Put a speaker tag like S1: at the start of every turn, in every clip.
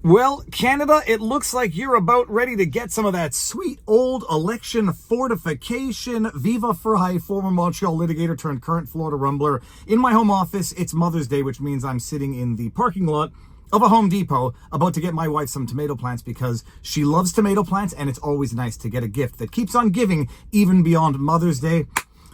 S1: Well, Canada, it looks like you're about ready to get some of that sweet old election fortification. Viva Fry, former Montreal litigator turned current Florida rumbler. In my home office, it's Mother's Day, which means I'm sitting in the parking lot of a Home Depot about to get my wife some tomato plants because she loves tomato plants, and it's always nice to get a gift that keeps on giving even beyond Mother's Day.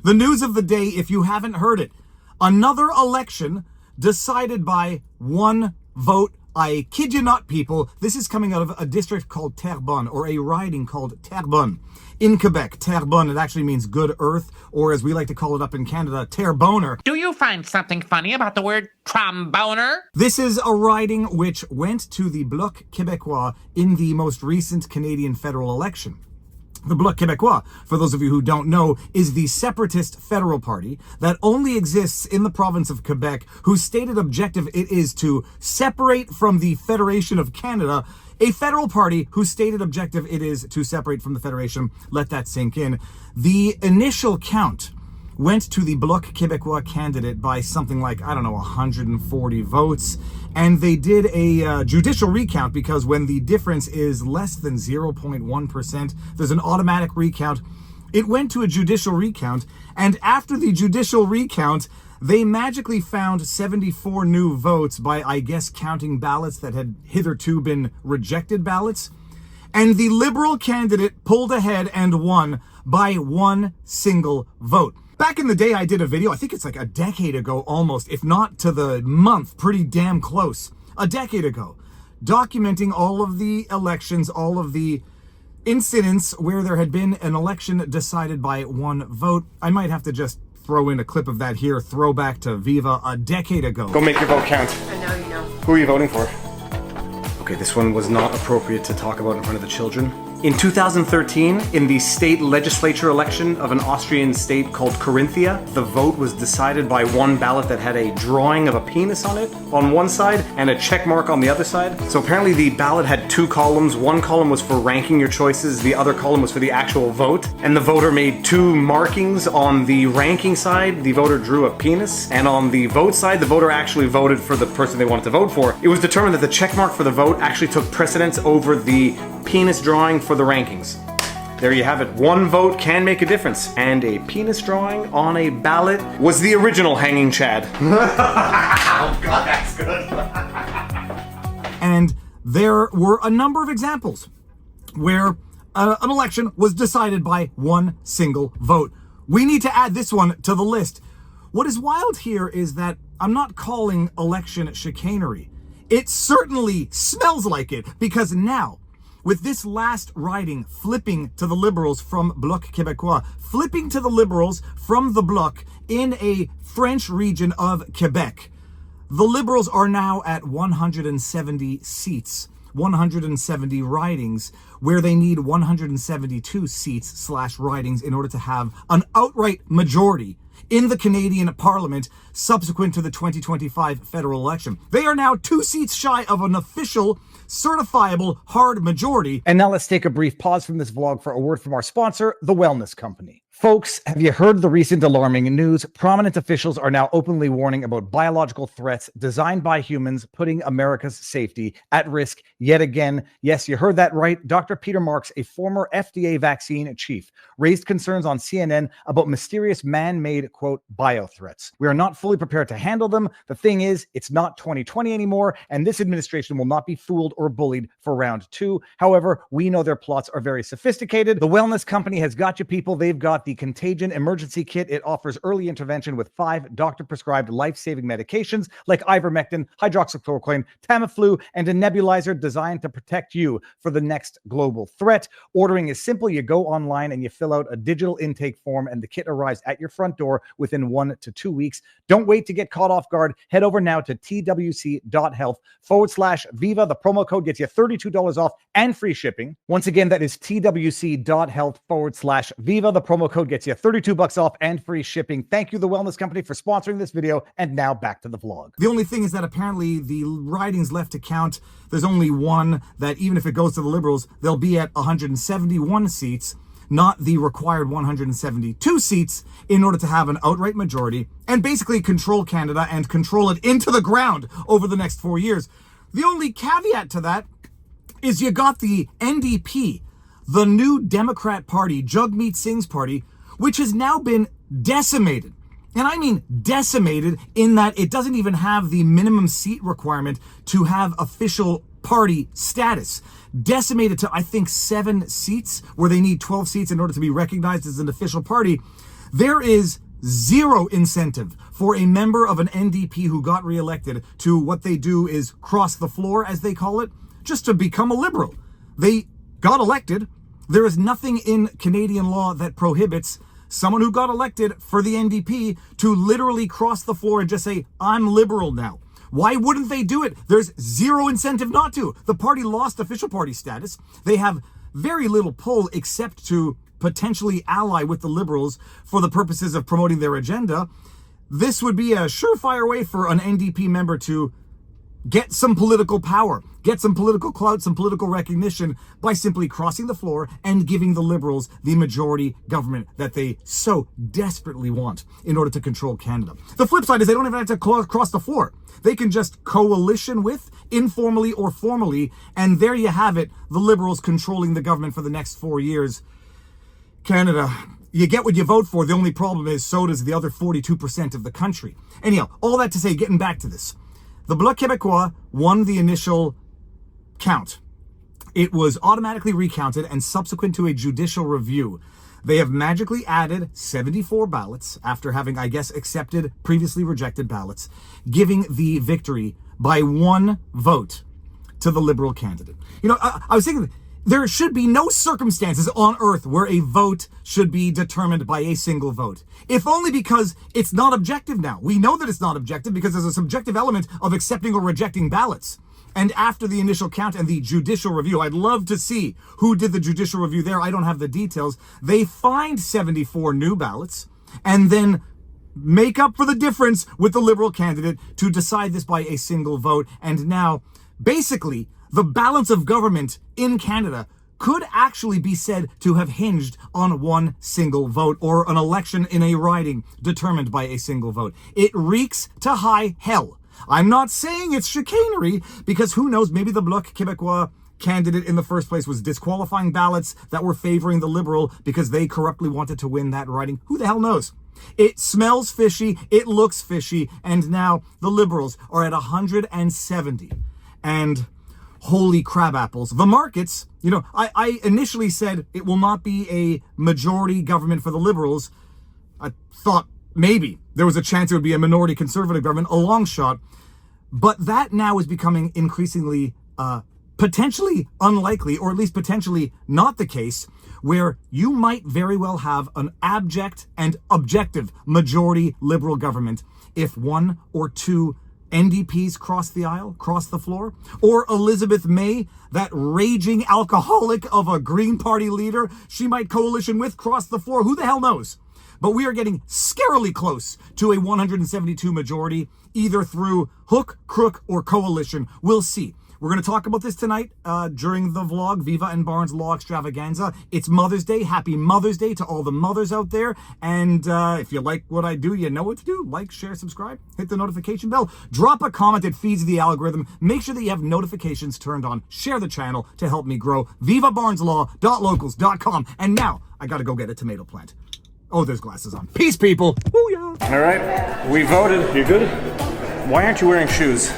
S1: The news of the day, if you haven't heard it, another election decided by one vote. I kid you not, people. This is coming out of a district called Terrebonne, or a riding called Terrebonne. In Quebec, Terrebonne, it actually means good earth, or as we like to call it up in Canada, Terreboner.
S2: Do you find something funny about the word tromboner?
S1: This is a riding which went to the Bloc Québécois in the most recent Canadian federal election. The Bloc Québécois, for those of you who don't know, is the separatist federal party that only exists in the province of Quebec, whose stated objective it is to separate from the Federation of Canada, a federal party whose stated objective it is to separate from the Federation. Let that sink in. The initial count went to the Bloc Québécois candidate by something like, 140 votes. And they did a judicial recount because when the difference is less than 0.1%, there's an automatic recount. It went to a judicial recount, and after the judicial recount, they magically found 74 new votes by, I guess, counting ballots that had hitherto been rejected ballots. And the Liberal candidate pulled ahead and won by one single vote. Back in the day, I did a video, I think it's like a decade ago almost, if not to the month, pretty damn close, a decade ago, documenting all of the elections, all of the incidents where there had been an election decided by one vote. I might have to just throw in a clip of that here, throwback to Viva a decade ago.
S3: Go make your vote count.
S4: I know you know.
S3: Who are you voting for?
S1: Okay, this one was not appropriate to talk about in front of the children. In 2013, in the state legislature election of an Austrian state called Carinthia, the vote was decided by one ballot that had a drawing of a penis on it on one side and a check mark on the other side. So apparently the ballot had two columns. One column was for ranking your choices, the other column was for the actual vote. And the voter made two markings. On the ranking side, the voter drew a penis, and on the vote side, the voter actually voted for the person they wanted to vote for. It was determined that the check mark for the vote actually took precedence over the penis drawing for the rankings. There you have it. One vote can make a difference. And a penis drawing on a ballot was the original hanging Chad. Oh God, that's good. And there were a number of examples where an election was decided by one single vote. We need to add this one to the list. What is wild here is that I'm not calling election chicanery. It certainly smells like it, because now, with this last riding flipping to the Liberals from Bloc Québécois, flipping to the Liberals from the Bloc in a French region of Quebec, the Liberals are now at 170 seats, 170 ridings, where they need 172 seats / ridings in order to have an outright majority in the Canadian Parliament subsequent to the 2025 federal election. They are now 2 seats shy of an official, certifiable hard majority.
S5: And now let's take a brief pause from this vlog for a word from our sponsor, The Wellness Company. Folks, have you heard the recent alarming news? Prominent officials are now openly warning about biological threats designed by humans, putting America's safety at risk yet again. Yes, you heard that right. Dr. Peter Marks, a former FDA vaccine chief, raised concerns on CNN about mysterious man-made, quote, biothreats. We are not fully prepared to handle them. The thing is, it's not 2020 anymore, and this administration will not be fooled or bullied for round 2. However, we know their plots are very sophisticated. The Wellness Company has got you, people. They've got the Contagion Emergency Kit. It offers early intervention with 5 doctor-prescribed life-saving medications like ivermectin, hydroxychloroquine, Tamiflu, and a nebulizer designed to protect you for the next global threat. Ordering is simple. You go online and you fill out a digital intake form, and the kit arrives at your front door within 1 to 2 weeks. Don't wait to get caught off guard. Head over now to twc.health/Viva. The promo code gets you $32 off and free shipping. Once again, that is twc.health/Viva. The promo code gets you $32 off and free shipping. Thank you, The Wellness Company, for sponsoring this video. And now back to the vlog.
S1: The only thing is that apparently the ridings left to count, there's only one that even if it goes to the Liberals, they'll be at 171 seats, not the required 172 seats in order to have an outright majority and basically control Canada and control it into the ground over the next 4 years. The only caveat to that is you got the NDP, the new Democrat Party, Jagmeet Singh's party, which has now been decimated. And I mean decimated in that it doesn't even have the minimum seat requirement to have official party status. Decimated to, I think, 7 seats, where they need 12 seats in order to be recognized as an official party. There is zero incentive for a member of an NDP who got reelected to what they do is cross the floor, as they call it, just to become a liberal. They got elected. There is nothing in Canadian law that prohibits someone who got elected for the NDP to literally cross the floor and just say, I'm liberal now. Why wouldn't they do it? There's zero incentive not to. The party lost official party status. They have very little pull except to potentially ally with the Liberals for the purposes of promoting their agenda. This would be a surefire way for an NDP member to get some political power, get some political clout, some political recognition by simply crossing the floor and giving the Liberals the majority government that they so desperately want in order to control Canada. The flip side is they don't even have to cross the floor. They can just coalition with, informally or formally, and there you have it, the Liberals controlling the government for the next 4 years. Canada, you get what you vote for. The only problem is so does the other 42% of the country. Anyhow, all that to say, getting back to this. The Bloc Québécois won the initial count. It was automatically recounted, and subsequent to a judicial review, they have magically added 74 ballots after having, I guess, accepted previously rejected ballots, giving the victory by 1 vote to the Liberal candidate. You know, I was thinking, there should be no circumstances on earth where a vote should be determined by a single vote. If only because it's not objective now. We know that it's not objective because there's a subjective element of accepting or rejecting ballots. And after the initial count and the judicial review, I'd love to see who did the judicial review there. I don't have the details. They find 74 new ballots and then make up for the difference with the Liberal candidate to decide this by a single vote. And now, basically, the balance of government in Canada could actually be said to have hinged on 1 single vote, or an election in a riding determined by a single vote. It reeks to high hell. I'm not saying it's chicanery, because who knows, maybe the Bloc Québécois candidate in the first place was disqualifying ballots that were favoring the Liberal because they corruptly wanted to win that riding. Who the hell knows? It smells fishy, it looks fishy, and now the Liberals are at 170. And holy crab apples. The markets, you know, I initially said it will not be a majority government for the Liberals. I thought maybe there was a chance it would be a minority conservative government, a long shot. But that now is becoming increasingly potentially unlikely, or at least potentially not the case, where you might very well have an abject and objective majority Liberal government if 1 or 2 NDPs cross the aisle, cross the floor, or Elizabeth May, that raging alcoholic of a Green Party leader she might coalition with, cross the floor. Who the hell knows? But we are getting scarily close to a 172 majority, either through hook, crook, or coalition. We'll see. We're going to talk about this tonight during the vlog, Viva and Barnes Law Extravaganza. It's Mother's Day. Happy Mother's Day to all the mothers out there. And if you like what I do, you know what to do. Like, share, subscribe, hit the notification bell, drop a comment. It feeds the algorithm. Make sure that you have notifications turned on. Share the channel to help me grow. VivaBarnesLaw.locals.com. And now I got to go get a tomato plant. Oh, there's glasses on. Peace, people. Booyah.
S3: All right, we voted. You good? Why aren't you wearing shoes?